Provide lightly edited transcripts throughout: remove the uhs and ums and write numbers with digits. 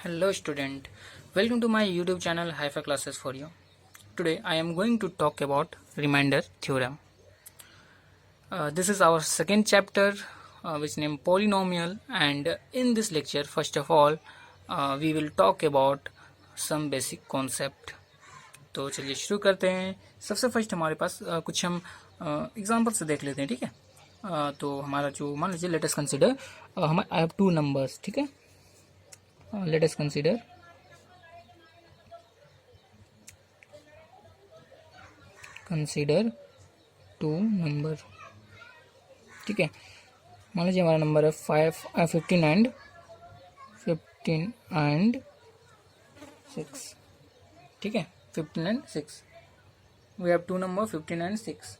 Hello student, welcome to my YouTube channel Hi-Fi Classes for you. Today I am going to talk about remainder theorem. This is our second chapter which name polynomial, and in this lecture first of all we will talk about some basic concept. तो चलिए शुरू करते हैं। सबसे first हमारे पास कुछ हम example से देख लेते हैं, ठीक है। तो हमारा जो मान लीजिए let us consider I have two numbers, ठीक है। Let us consider two number, ठीक है। मान लीजिए हमारा नंबर है 15 एंड 6, ठीक है। 15 and 6, we have two number 15 and 6।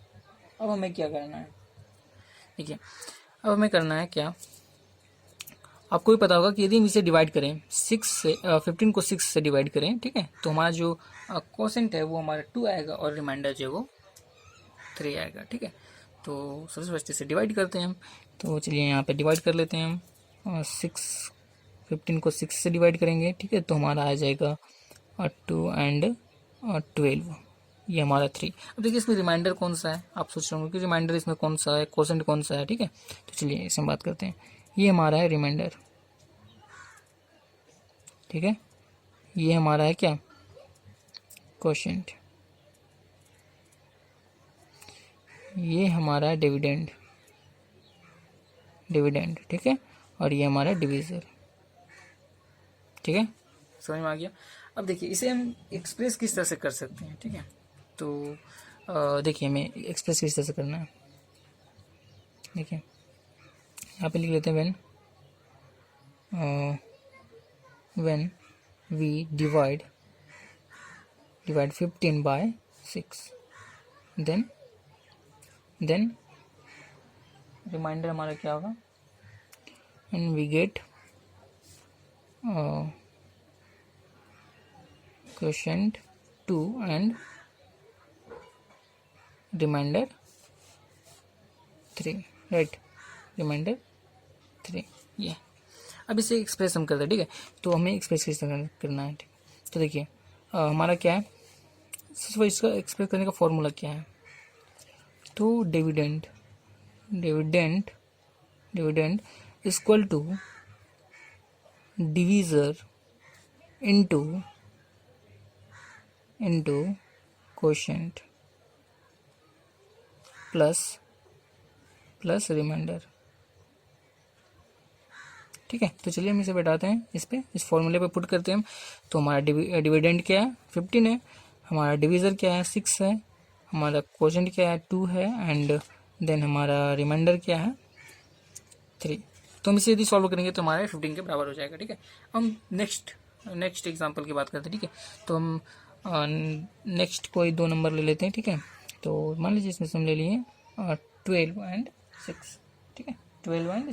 अब हमें क्या करना है, देखिए। अब हमें करना है क्या, आपको भी पता होगा कि यदि हम इसे डिवाइड करें 6 से 15 को 6 से डिवाइड करें, ठीक है, तो हमारा जो क्वोशेंट है वो हमारा 2 आएगा और रिमाइंडर जो है वो 3 आएगा, ठीक है। तो सबसे फर्स्ट इसे डिवाइड करते हैं हम। तो चलिए यहाँ पे डिवाइड कर लेते हैं हम। 15 को 6 से डिवाइड करेंगे, ठीक है, तो हमारा आ जाएगा 2 एंड 12, ये हमारा 3। अब देखिए इसमें रिमाइंडर कौन सा है, आप सोच रहे होंगे कि रिमाइंडर इसमें कौन सा है, क्वोशेंट कौन सा है, ठीक है। तो चलिए इसमें बात करते हैं। ये हमारा है रिमाइंडर, ठीक है। ये हमारा है क्या, क्वोशेंट। ये हमारा है डिविडेंड, ठीक है। और ये हमारा डिविजर, ठीक है। समझ में आ गया। अब देखिए इसे हम एक्सप्रेस किस तरह से कर सकते हैं, ठीक है। तो देखिए हमें एक्सप्रेस किस तरह से करना है, देखिए यहाँ पे लिख लेते हैं when we divide 15 by 6, then remainder हमारा क्या होगा, and we get quotient 2 and remainder 3, right, remainder 3, ये। अब इसे एक्सप्रेस हम करते हैं, ठीक है। तो हमें एक्सप्रेस किस तरह करना है, ठीक। तो देखिए हमारा क्या है, इसका एक्सप्रेस करने का फॉर्मूला क्या है। तो dividend equal to divisor into quotient plus remainder, ठीक है। तो चलिए हम इसे बैठाते हैं, इस फॉर्मूले पे पुट करते हैं हम। तो हमारा डिविडेंड क्या है, 15 है, हमारा डिवीजर क्या है, 6 है, हमारा क्वोशेंट क्या है, 2 है, एंड देन हमारा रिमाइंडर क्या है, 3। तो हम इसे यदि सॉल्व करेंगे तो हमारे 15 के बराबर हो जाएगा, ठीक है। हम नेक्स्ट एग्जांपल की बात करते हैं, ठीक है। तो हम नेक्स्ट कोई 2 नंबर ले लेते हैं, ठीक है। तो मान लीजिए इसमें से हम ले लिए 12 एंड 6, ठीक है। 12 एंड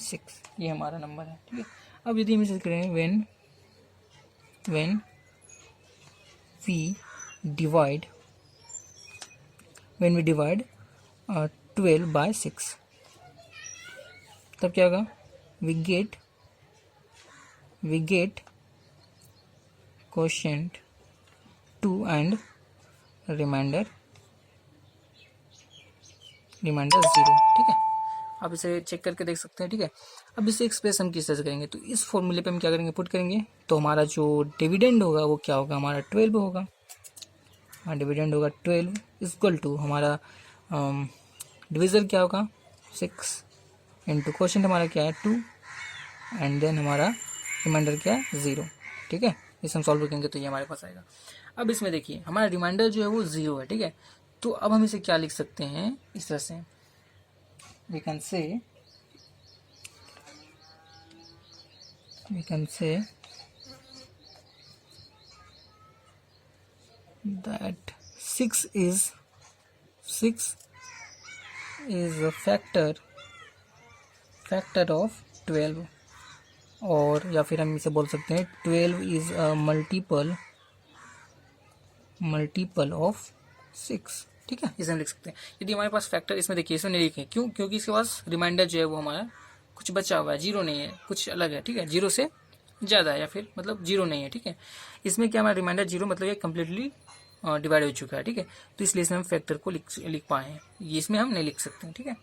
6, ये हमारा नंबर है, ठीक है। अब यदि हम इसे करें व्हेन वी डिवाइड 12 बाय 6, तब क्या होगा, we get quotient 2 and remainder 0, ठीक है। आप इसे चेक करके देख सकते हैं, ठीक है। अब इसे एक्सप्रेस हम किस तरह से करेंगे, तो इस फॉर्मूले पे हम क्या करेंगे, पुट करेंगे। तो हमारा जो डिविडेंड होगा वो क्या होगा, हमारा 12 होगा। हाँ, डिविडेंड होगा 12 इक्वल टू हमारा डिविजर क्या होगा, 6 इंटू क्वोशेंट हमारा क्या है, 2, एंड देन हमारा रिमाइंडर क्या है, 0, ठीक है। इसे हम सॉल्व करेंगे तो ये हमारे पास आएगा। अब इसमें देखिए हमारा रिमाइंडर जो है वो 0 है, ठीक है। तो अब हम इसे क्या लिख सकते हैं, इस तरह से we can say that 6 is a factor of 12, और या फिर हम इसे बोल सकते हैं 12 is a multiple of 6, ठीक है। इसे हम लिख सकते हैं। यदि हमारे पास फैक्टर इसमें देखिए इसमें नहीं लिखे, क्यों, क्योंकि इसके पास रिमाइंडर जो है वो हमारा कुछ बचा हुआ है, जीरो नहीं है, कुछ अलग है, ठीक है, जीरो से ज़्यादा है या फिर मतलब जीरो नहीं है, ठीक है। इसमें क्या हमारा रिमाइंडर जीरो मतलब ये कम्प्लीटली डिवाइड हो चुका है, ठीक है। तो इसलिए इसमें हम फैक्टर को लिख पाए हैं, ये इसमें हम नहीं लिख सकते हैं, ठीक है।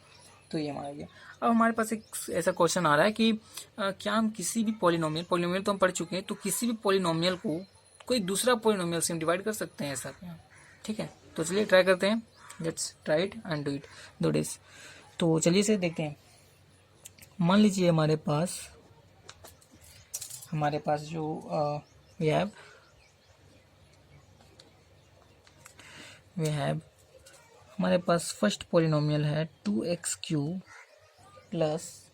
तो ये हमारा गया। अब हमारे पास एक ऐसा क्वेश्चन आ रहा है कि क्या हम किसी भी पॉलिनोमियल तो हम पढ़ चुके हैं, तो किसी भी पॉलिनोमियल को कोई दूसरा पॉलिनोमियल से हम डिवाइड कर सकते हैं ऐसा क्या, ठीक है। तो चलिए ट्राई करते हैं, let's try it and do it दो डेज। तो चलिए इसे देखते हैं। मान लीजिए हमारे पास जो वी हैव हमारे पास फर्स्ट पॉलिनोमियल है 2x³ plus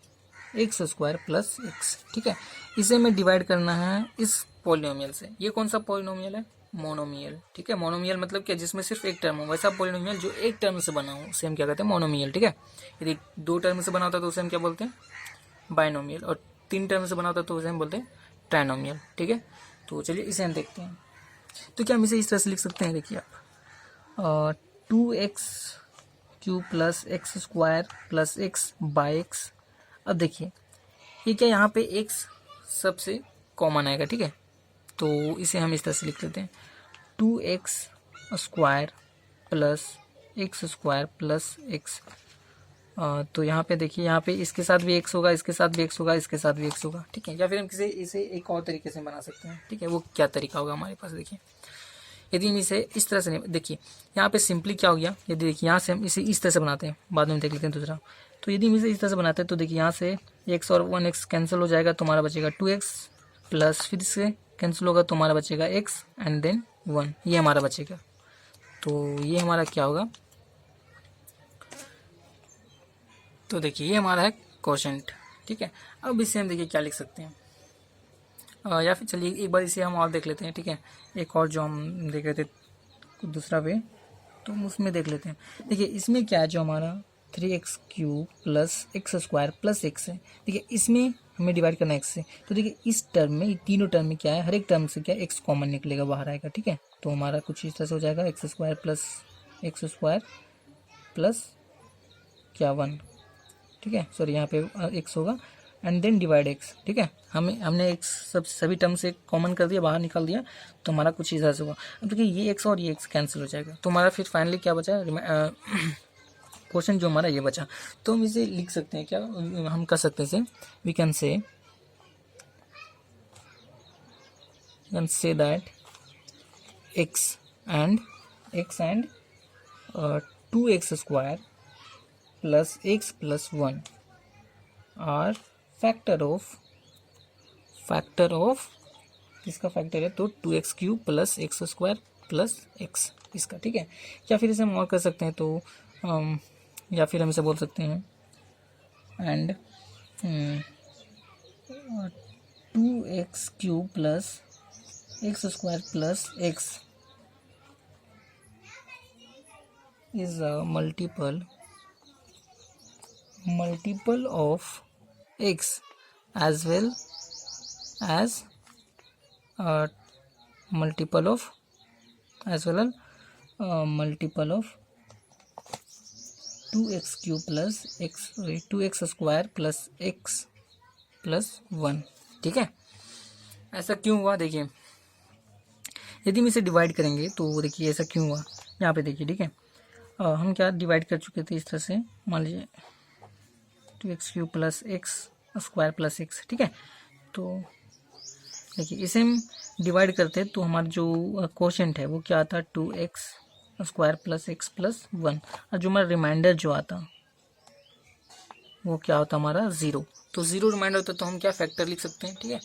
x square plus x, ठीक है। इसे हमें डिवाइड करना है इस पॉलिनोमियल से। ये कौन सा पॉलिनोमियल है? मोनोमियल, ठीक है। मोनोमियल मतलब क्या, जिसमें सिर्फ एक टर्म हो, वैसा पॉलिनोमियल जो एक टर्म से बना हो उसे हम क्या कहते हैं? मोनोमियल, ठीक है। यदि दो टर्म से बना होता है तो उसे हम क्या बोलते हैं? बाइनोमियल, और तीन टर्म से बना होता है तो उसे हम बोलते हैं ट्राइनोमियल, ठीक है। तो चलिए इसे हम देखते हैं। तो क्या हम इसे इस तरह से लिख सकते हैं, देखिए आप 2x³ plus x square plus x by x. अब देखिए ये क्या, यहाँ पे x सबसे कॉमन आएगा, ठीक है। तो इसे हम इस तरह से लिख लेते हैं 2x² plus x square plus x. तो यहाँ पे देखिए, यहाँ पे इसके साथ भी x होगा, इसके साथ भी x होगा, इसके साथ भी x होगा, ठीक है। या फिर हम इसे एक और तरीके से बना सकते हैं, ठीक है। वो क्या तरीका होगा हमारे पास, देखिए यदि हम इसे इस तरह से नहीं, देखिए यहाँ पे सिंपली क्या हो गया, यदि देखिए यहाँ से हम इसे इस तरह से बनाते हैं, बाद में देख लेते हैं दूसरा। तो यदि हम इसे इस तरह से बनाते हैं तो देखिए यहाँ से x और 1x कैंसिल हो जाएगा, तो हमारा बचेगा 2x प्लस फिर से कैंसिल होगा तो हमारा बचेगा x एंड देन 1, ये हमारा बचेगा। तो ये हमारा क्या होगा, तो देखिए ये हमारा है क्वोशंट, ठीक है। अब इससे हम देखिए क्या लिख सकते हैं, या फिर चलिए एक बार इसे हम और देख लेते हैं, ठीक है। एक और जो हम देख रहे थे दूसरा वे, तो हम उसमें देख लेते हैं। देखिए इसमें क्या है, जो हमारा 3x³ plus x square plus x है, देखिए इसमें हमें डिवाइड करना है x से। तो देखिए इस टर्म में, तीनों टर्म में क्या है, हर एक टर्म से क्या x कॉमन निकलेगा, बाहर आएगा, ठीक है। तो हमारा कुछ इस तरह से हो जाएगा x² plus x square plus क्या 1, ठीक है। सॉरी यहाँ पे x होगा एंड देन डिवाइड x, ठीक है। हमने x सभी टर्म से कॉमन कर दिया, बाहर निकाल दिया, तो हमारा कुछ इस तरह से होगा। अब देखिए ये x और ये x कैंसिल हो जाएगा, तो हमारा फिर फाइनली क्या बचा, क्वेश्चन जो हमारा ये बचा। तो हम इसे लिख सकते हैं, क्या हम कर सकते हैं इसे, we can say that x and 2x² plus x plus 1 are factor of इसका फैक्टर है, तो 2x³ plus x square plus x इसका, ठीक है। या फिर इसे हम और कर सकते हैं, तो या फिर हम इसे बोल सकते हैं and 2x³ plus x square plus x is a multiple of x as well as multiple of 2x³ plus x 2x square plus x plus 1, ठीक है। ऐसा क्यों हुआ, देखिए यदि हम इसे डिवाइड करेंगे तो देखिए ऐसा क्यों हुआ, यहाँ पे देखिए, ठीक है। हम क्या डिवाइड कर चुके थे इस तरह से, मान लीजिए 2x³ plus x square plus x, ठीक है। तो देखिए इसे हम डिवाइड करते हैं तो हमारा जो क्वोशंट है वो क्या आता, 2x² प्लस एक्स प्लस 1, और जो हमारा रिमाइंडर जो आता वो क्या होता हमारा 0। तो 0 रिमाइंडर होता है, तो हम क्या फैक्टर लिख सकते हैं, ठीक है।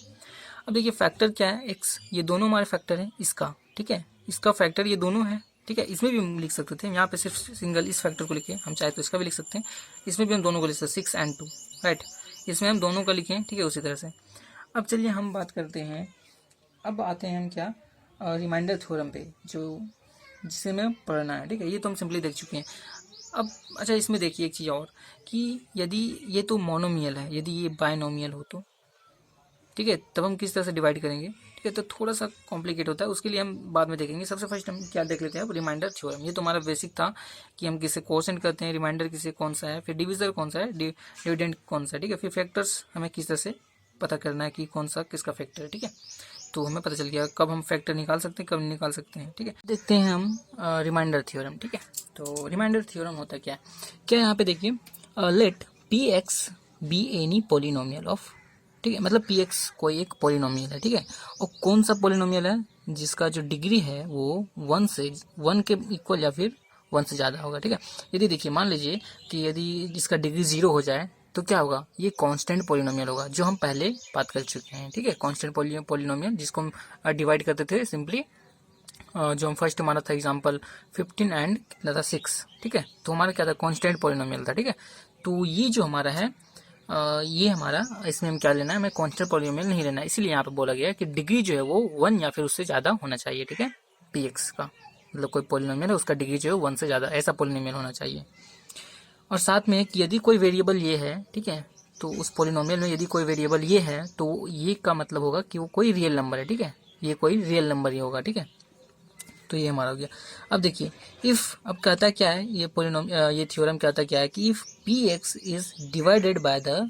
अब देखिए फैक्टर क्या है, x, ये दोनों हमारे फैक्टर हैं इसका, ठीक है। इसका फैक्टर ये दोनों है, ठीक है। इसमें भी हम लिख सकते थे, यहाँ पे सिर्फ सिंगल इस फैक्टर को लिखे, हम चाहे तो इसका भी लिख सकते हैं। इसमें भी हम दोनों को लिख सकते हैं 6 and 2, राइट। इसमें हम दोनों का लिखें, ठीक है, उसी तरह से। अब चलिए हम बात करते हैं, अब आते हैं हम क्या, रिमाइंडर थ्योरम पे, जो जिसे हमें पढ़ना है, ठीक है। ये तो हम सिंपली देख चुके हैं। अब अच्छा इसमें देखिए एक चीज़ और, कि यदि ये तो मोनोमियल है, यदि ये बाइनोमियल हो तो, ठीक है, तब हम किस तरह से डिवाइड करेंगे, ठीक है। तो थोड़ा सा कॉम्प्लिकेट होता है, उसके लिए हम बाद में देखेंगे। सबसे फर्स्ट हम क्या देख लेते हैं, रिमाइंडर थ्योरम। ये तो हमारा बेसिक था कि हम किसे क्वोशंट करते हैं, रिमाइंडर किसे कौन सा है, फिर डिविजर कौन सा है, डिविडेंड कौन सा है, ठीक है। फिर फैक्टर्स हमें किस तरह से पता करना है कि कौन सा किसका फैक्टर है, ठीक है। तो हमें पता चल गया कब हम फैक्टर निकाल सकते हैं, कब नहीं निकाल सकते हैं, ठीक है। देखते हैं हम रिमाइंडर थ्योरम, ठीक है। तो रिमाइंडर थ्योरम होता क्या है, क्या यहाँ पे देखिए, let p x be any polynomial of, ठीक है, मतलब पी एक्स कोई एक पोलिनोमियल है, ठीक है। और कौन सा पोलिनोमियल है, जिसका जो डिग्री है वो 1 के इक्वल या फिर 1 से ज़्यादा होगा, ठीक है। यदि देखिए मान लीजिए कि यदि इसका डिग्री 0 हो जाए तो क्या होगा, ये कांस्टेंट पोलिनोमियल होगा, जो हम पहले बात कर चुके हैं, ठीक है। कांस्टेंट पोलिनोमियल जिसको हम डिवाइड करते थे सिंपली, जो हम फर्स्ट हमारा था एग्जांपल 15 एंड कितना था 6, ठीक है। तो हमारा क्या था, कांस्टेंट पोलिनोमियल था, ठीक है। तो ये जो हमारा है ये हमारा, इसमें हम क्या लेना है, हमें कांस्टेंट पोलिनोमियल नहीं लेना है, इसलिए यहाँ पे बोला गया है कि डिग्री जो है वो 1 या फिर उससे ज़्यादा होना चाहिए, ठीक है। पी एक्स का मतलब कोई पोलिनोमियल है उसका डिग्री जो है 1 से ज़्यादा, ऐसा पोलिनोमियल होना चाहिए। और साथ में कि यदि कोई वेरिएबल ये है, ठीक है, तो उस पोलिनोमियल में यदि कोई वेरिएबल ये है तो ये का मतलब होगा कि वो कोई रियल नंबर है, ठीक है। ये कोई रियल नंबर ही होगा, ठीक है। तो ये हमारा हो गया। अब देखिए इफ, अब कहता क्या है ये थ्योरम कहता क्या है कि if P X is divided by the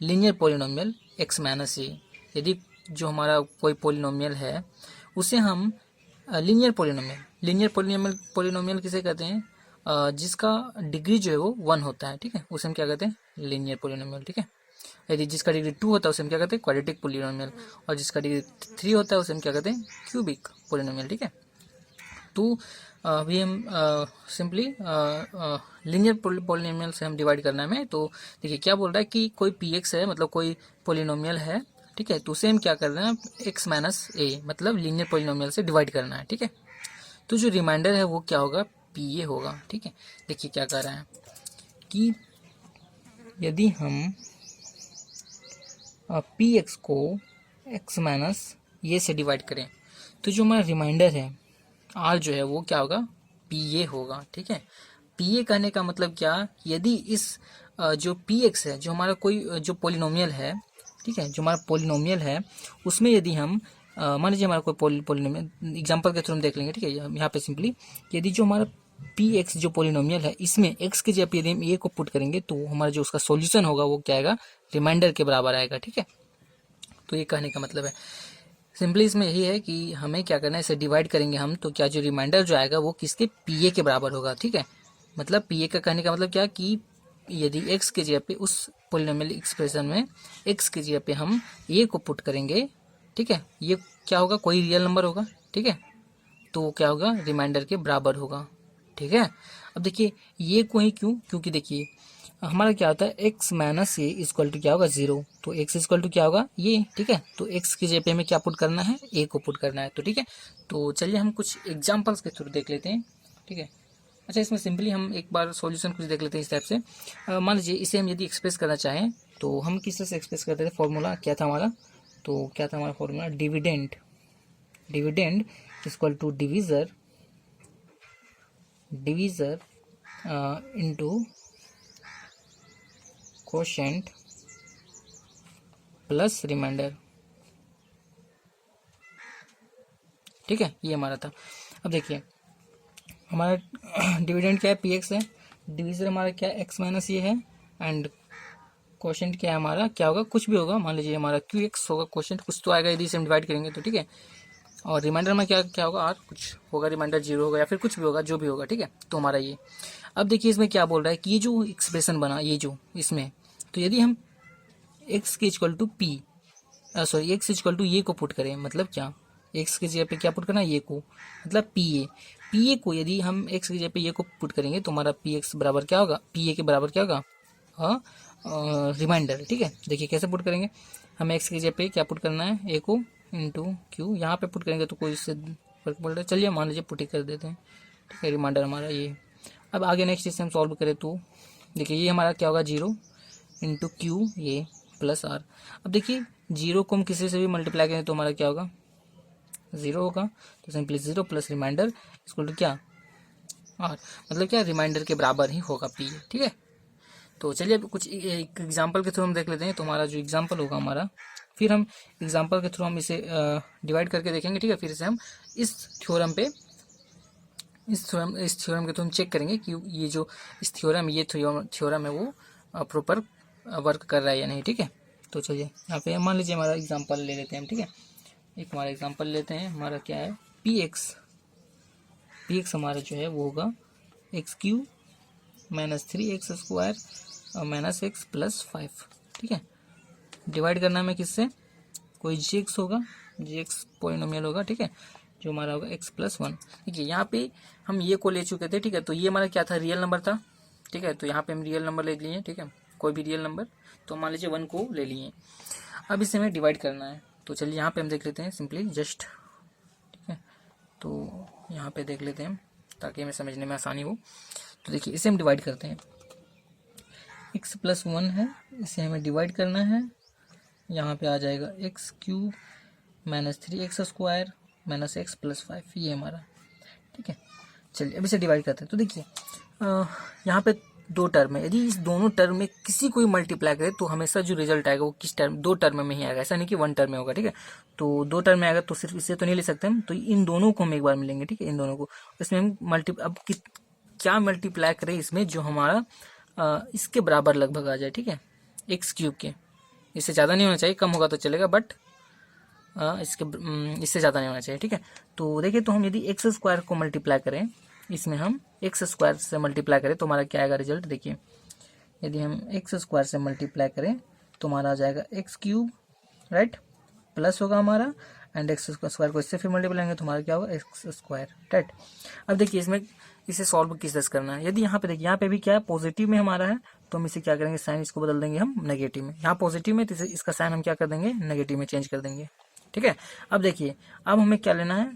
linear polynomial X minus A, यदि जो हमारा कोई पोलिनोमियल है उसे हम लीनियर पोलिनोमियल किसे कहते हैं, जिसका डिग्री जो है वो 1 होता है, ठीक है, उसे हम क्या कहते हैं, लीनियर पोलिनोमियल, ठीक है। यदि जिसका डिग्री 2 होता है उसे हम क्या कहते हैं, क्वाड्रेटिक पोलिनोमियल, और जिसका डिग्री 3 होता है उसे हम क्या कहते हैं, क्यूबिक पोलिनोमियल, ठीक है। तो अभी हम सिंपली लीनियर पोलिनोमियल से हम डिवाइड करना है हमें। तो देखिए क्या बोल रहा है कि कोई पी एक्स है, मतलब कोई पोलिनोमियल है, ठीक है। तो उसे हम क्या करना है, एक्स माइनस ए मतलब लीनियर पोलिनोमियल से डिवाइड करना है, ठीक है। तो जो रिमाइंडर है वो क्या होगा, पी ए होगा, ठीक है। देखिए क्या कर रहा है कि यदि हम पी एक्स को एक्स माइनस ए से डिवाइड करें तो जो हमारा रिमाइंडर है आर जो है वो क्या होगा, पी ए होगा, ठीक है। पी ए कहने का मतलब क्या, यदि इस जो पी एक्स है, जो हमारा कोई जो पोलिनोमियल है, ठीक है, जो हमारा पोलिनोमियल है उसमें यदि हम मान लीजिए हमारा कोई पोलिनोमियल एग्जांपल के थ्रू हम देख लेंगे, ठीक है। यहाँ पे सिंपली यदि जो हमारा पी एक्स जो पोलिनोमियल है इसमें एक्स के जगह यदि हम ए को पुट करेंगे तो हमारा जो उसका सॉल्यूशन होगा वो क्या आएगा, रिमाइंडर के बराबर आएगा, ठीक है। तो ये कहने का मतलब है सिंपली इसमें यही है कि हमें क्या करना है, इसे डिवाइड करेंगे हम तो क्या जो रिमाइंडर जो आएगा वो किसके, पी ए के बराबर होगा, ठीक है। मतलब पी ए का कहने का मतलब क्या कि यदि एक्स के जगह पे उस पोलिनोमियल एक्सप्रेशन में एक्स के जगह पे हम ए को पुट करेंगे, ठीक है, ये क्या होगा, कोई रियल नंबर होगा, ठीक है। तो क्या होगा, रिमाइंडर के बराबर होगा, ठीक है। अब देखिए ये को ही क्यों, क्योंकि देखिए हमारा क्या होता है, x minus a equal to क्या होगा, 0, तो एक्स इक्वल टू क्या होगा ये, ठीक है। तो एक्स की जगह पे हमें क्या पुट करना है, ए को पुट करना है, तो ठीक है। तो चलिए हम कुछ एग्जांपल्स के थ्रू देख लेते हैं, ठीक है। अच्छा इसमें सिंपली हम एक बार सॉल्यूशन कुछ देख लेते हैं इस टाइप से। मान लीजिए इसे हम यदि एक्सप्रेस करना चाहें तो हम किस तरह से एक्सप्रेस करते थे, फॉर्मूला क्या था हमारा, तो क्या था हमारा formula, dividend equal to divisor into quotient plus remainder, ठीक है, ये हमारा था। अब देखिए हमारा डिविडेंड क्या है, पी एक्स है, डिविजर हमारा क्या है, एक्स माइनस ये है, एंड क्वोशंट क्या है हमारा, क्या होगा, कुछ भी होगा, मान लीजिए हमारा क्यू एक्स होगा, क्वोशंट कुछ तो आएगा यदि इसे हम डिवाइड करेंगे तो, ठीक है। और रिमाइंडर में क्या क्या होगा, आर कुछ होगा, रिमाइंडर 0 होगा या फिर कुछ भी होगा, जो भी होगा, ठीक है। तो हमारा ये, अब देखिए इसमें क्या बोल रहा है कि ये जो एक्सप्रेशन बना, ये जो इसमें, तो यदि हम एक्स के equal to p sorry x equal to ये को पुट करें, मतलब क्या, एक्स की जगह पे क्या पुट करना है, ये को, मतलब पी ए को यदि हम एक्स की जगह पे ये को पुट करेंगे तो हमारा पी एक्स बराबर क्या होगा, पी ए के बराबर क्या होगा, रिमाइंडर, ठीक है। देखिए कैसे पुट करेंगे, हमें एक्स की जगह पे क्या पुट करना है, ए को इंटू क्यू, यहाँ पे पुट करेंगे तो कोई इससे फर्क पड़ रहा है, चलिए मान लीजिए पुट ही कर देते हैं, ठीक है। रिमाइंडर हमारा ये, अब आगे नेक्स्ट इसे हम सॉल्व करें तो देखिए ये हमारा क्या होगा, 0 इंटू क्यू ये प्लस आर। अब देखिए 0 को हम किसी से भी मल्टीप्लाई करें तो हमारा क्या होगा, 0 होगा, तो simply 0 plus remainder equal to क्या, आर, मतलब क्या, रिमाइंडर के बराबर ही होगा पी, ठीक है। तो चलिए अब कुछ एक एग्जांपल के थ्रू हम देख लेते हैं। तो हमारा जो एग्जांपल होगा हमारा फिर हम एग्जांपल के थ्रू हम इसे डिवाइड करके देखेंगे, ठीक है। फिर से हम इस थ्योरम के थ्रू हम चेक करेंगे कि ये जो इस थ्योरम है वो प्रॉपर वर्क कर रहा है या नहीं, ठीक है। तो चलिए यहाँ पे मान लीजिए हमारा एग्जांपल ले लेते हैं हम, ठीक है। एक हमारा एग्जांपल लेते हैं, हमारा क्या है पी एक्स हमारा जो है वो होगा x³ माइनस 3x² और माइनस x प्लस 5, ठीक है। डिवाइड करना है किससे, कोई gx होगा, gx पॉलिनोमियल होगा, ठीक है, जो हमारा होगा x प्लस 1। देखिए यहाँ पे हम ये को ले चुके थे, ठीक है। तो ये हमारा क्या था, रियल नंबर था, ठीक है। तो यहाँ पे हम रियल नंबर ले लिए, ठीक है, कोई भी रियल नंबर। तो मान लीजिए 1 को ले लिए। अब इसे हमें डिवाइड करना है। तो चलिए यहाँ पे हम देख लेते हैं सिंपली जस्ट, ठीक है। तो यहाँ पे देख लेते हैं हम ताकि हमें समझने में आसानी हो। तो देखिए इसे हम डिवाइड करते हैं, x प्लस 1 है, इसे हमें डिवाइड करना है। यहाँ पे आ जाएगा x³ minus 3x² minus x plus 5, ये हमारा, ठीक है। चलिए अब इसे डिवाइड करते हैं। तो देखिए यहाँ पे 2 टर्म है, यदि इस दोनों टर्म में किसी को मल्टीप्लाई करे तो हमेशा जो रिजल्ट आएगा वो किस टर्म, 2 टर्म में ही आएगा, ऐसा नहीं कि 1 टर्म में होगा, ठीक है। तो 2 टर्म में आएगा तो सिर्फ इसे तो नहीं ले सकते हम, तो इन दोनों को हम एक बार मिलेंगे, ठीक है, इन दोनों को। इसमें हम अब क्या मल्टीप्लाई करें इसमें जो हमारा इसके बराबर लगभग आ जाए, ठीक है, x³ के। इससे ज़्यादा नहीं होना चाहिए, कम होगा तो चलेगा, बट इससे ज़्यादा नहीं होना चाहिए, ठीक है। तो देखिए तो हम यदि x² को मल्टीप्लाई करें, इसमें हम x² से मल्टीप्लाई करें तो हमारा क्या आएगा रिजल्ट, देखिए यदि हम x² से मल्टीप्लाई करें तो हमारा आ जाएगा x³, राइट, प्लस होगा हमारा, एंड x² को इससे फिर मल्टीप्लाई करेंगे तो हमारा क्या होगा x², राइट। अब देखिए इसमें इसे सॉल्व किस तरह से करना है। यदि यहाँ पे देखिए, यहाँ पे भी क्या है, पॉजिटिव में हमारा है, तो हम इसे क्या करेंगे, साइन इसको बदल देंगे हम नेगेटिव में। यहाँ पॉजिटिव में तो इसका साइन हम क्या कर देंगे, नेगेटिव में चेंज कर देंगे, ठीक है। अब देखिए अब हमें क्या लेना है,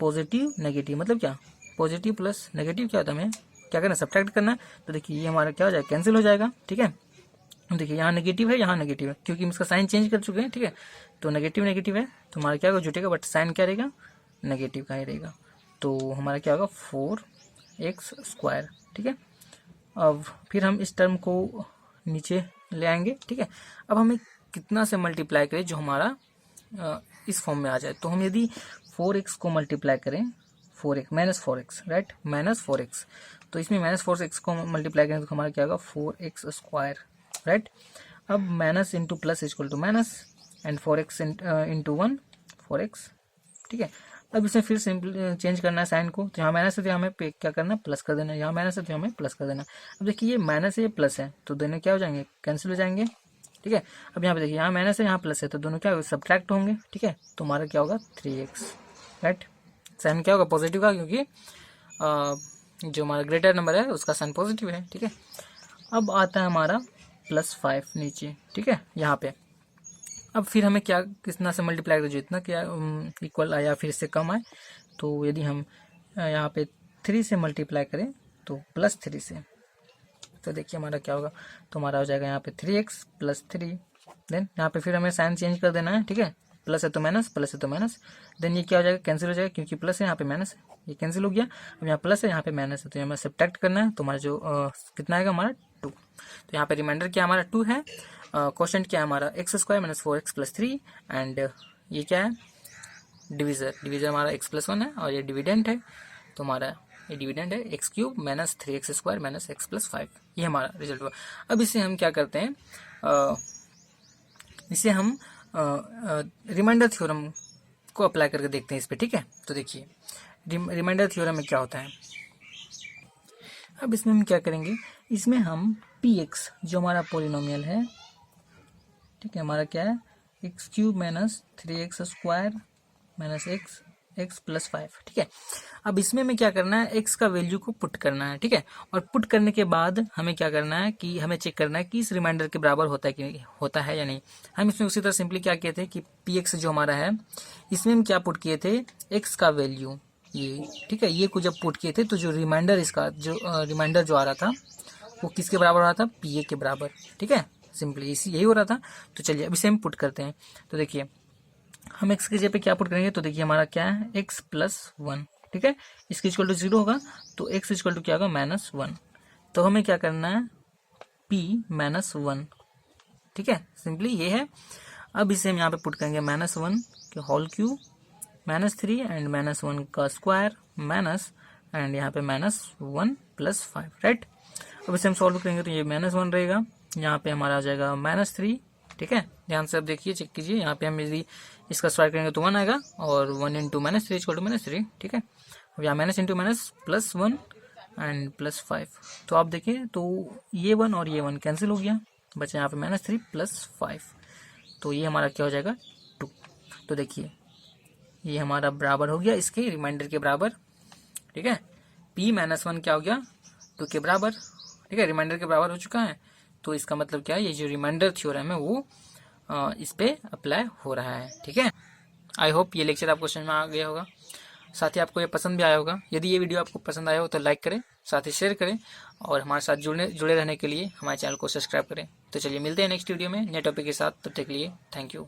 पॉजिटिव नेगेटिव, मतलब क्या, पॉजिटिव प्लस नेगेटिव क्या होता है, हमें क्या करना है, सब्ट्रैक्ट करना है। तो देखिए ये हमारा क्या हो जाएगा, कैंसिल हो जाएगा, ठीक है। देखिए यहाँ नेगेटिव है, यहाँ नेगेटिव है, क्योंकि हम इसका साइन चेंज कर चुके हैं, ठीक है। तो नेगेटिव है तो हमारा क्या होगा, जुटेगा, बट साइन क्या रहेगा, नेगेटिव का ही रहेगा। तो हमारा क्या होगा 4x², ठीक है। अब फिर हम इस टर्म को नीचे ले आएंगे, ठीक है। अब हमें कितना से मल्टीप्लाई करें जो हमारा इस फॉर्म में आ जाए। तो हम यदि 4x को मल्टीप्लाई करें, 4x minus 4x, right, minus 4x, तो इसमें माइनस 4x को मल्टीप्लाई करें तो हमारा क्या होगा 4x², राइट। अब minus into plus equal to minus, and 4x into 1 4x, ठीक है। अब इसमें फिर सिंपल चेंज करना है साइन को, तो यहाँ माइनस है तो हमें क्या करना है, प्लस कर देना, यहाँ माइनस है तो हमें प्लस कर देना। अब देखिए ये माइनस है ये प्लस है, तो दोनों क्या हो जाएंगे, कैंसिल हो जाएंगे, ठीक है। अब यहाँ पे देखिए यहाँ माइनस है यहाँ प्लस है, तो दोनों क्या होगा, सब्ट्रैक्ट होंगे, ठीक है। तो हमारा क्या होगा 3x, राइट। साइन क्या होगा, पॉजिटिव का, क्योंकि जो हमारा ग्रेटर नंबर है उसका साइन पॉजिटिव है, ठीक है। अब आता है हमारा +5 नीचे, ठीक है, यहाँ पे। अब फिर हमें क्या कितना से मल्टीप्लाई करें, जो इतना क्या इक्वल आया फिर इससे कम आए। तो यदि हम यहाँ पे 3 से मल्टीप्लाई करें तो +3 से, तो देखिए हमारा क्या होगा, तो हमारा हो जाएगा यहाँ पे 3x + 3। देन यहाँ पे फिर हमें साइन चेंज कर देना है, ठीक है, प्लस है तो माइनस, प्लस है तो माइनस। देन ये क्या हो जाएगा, कैंसिल हो जाएगा, क्योंकि प्लस है यहाँ पे माइनस है, ये कैंसिल हो गया। अब यहाँ प्लस है यहाँ पे माइनस है, तो हमें सब्ट्रैक्ट करना है। तो हमारा जो कितना आएगा हमारा 2। तो यहाँ पे रिमाइंडर क्या हमारा 2 है, क्वेश्चन क्या है हमारा x² - 4x + 3, एंड ये क्या है, डिविजर हमारा x + 1 है, और ये डिविडेंट है, तो हमारा ये डिविडेंड है x³ - 3x² - x + 5, ये हमारा रिजल्ट हुआ। अब इसे हम क्या करते हैं, इसे हम रिमाइंडर थ्योरम को अप्लाई करके देखते हैं इस पे, ठीक है। तो देखिए रिमाइंडर थ्योरम में क्या होता है। अब इसमें हम क्या करेंगे, इसमें हम px जो हमारा पॉलिनोमियल है, ठीक है, हमारा क्या है x³ - 3x² - x + 5, ठीक है। अब इसमें हमें क्या करना है, x का वैल्यू को पुट करना है, ठीक है। और पुट करने के बाद हमें क्या करना है कि हमें चेक करना है कि इस रिमाइंडर के बराबर होता है या नहीं। हम इसमें उसी तरह सिंपली क्या किए थे कि px जो हमारा है, इसमें हम क्या पुट किए थे, x का वैल्यू ये, ठीक है, ये को जब पुट किए थे तो जो रिमाइंडर इसका जो रिमाइंडर जो आ रहा था वो किसके बराबर आ रहा था, pa के बराबर, ठीक है, सिंपली यही हो रहा था। तो चलिए अब इसे हम पुट करते हैं। तो देखिए हम x की जगह पे क्या पुट करेंगे, तो देखिए हमारा क्या है x + 1, ठीक है, इसकी इक्वल टू 0 होगा, तो x इक्वल टू क्या होगा -1। तो हमें क्या करना है, p - 1, ठीक है, सिंपली ये है। अब इसे हम यहाँ पे पुट करेंगे -1 के होल क्यूब -3 एंड -1 का स्क्वायर माइनस एंड यहाँ पे -1 + 5, राइट। अब इसे हम सॉल्व करेंगे तो ये -1 रहेगा, यहाँ पे हमारा आ जाएगा -3, ठीक है। ध्यान से अब देखिए, चेक कीजिए, यहाँ पे हम यदि इसका स्क्वायर करेंगे तो 1 आएगा और 1 × -3 = -3, ठीक है। अब यहाँ माइनस इंटू माइनस +1 एंड +5, तो आप देखिए तो ये 1 और ये 1 कैंसिल हो गया, बचा यहाँ पे -3 + 5, तो ये हमारा क्या हो जाएगा 2। तो देखिए ये हमारा बराबर हो गया इसके रिमाइंडर के बराबर, ठीक है। p-1 क्या हो गया 2 के बराबर, ठीक है, रिमाइंडर के बराबर हो चुका है। तो इसका मतलब क्या है, ये जो रिमाइंडर थ्योरम है वो इस पे अप्लाई हो रहा है, ठीक है। आई होप ये लेक्चर आपको समझ में आ गया होगा, साथ ही आपको ये पसंद भी आया होगा। यदि ये वीडियो आपको पसंद आया हो तो लाइक करें, साथ ही शेयर करें और हमारे साथ जुड़े रहने के लिए हमारे चैनल को सब्सक्राइब करें। तो चलिए मिलते हैं नेक्स्ट वीडियो में नए टॉपिक के साथ, तब तक के लिए थैंक यू।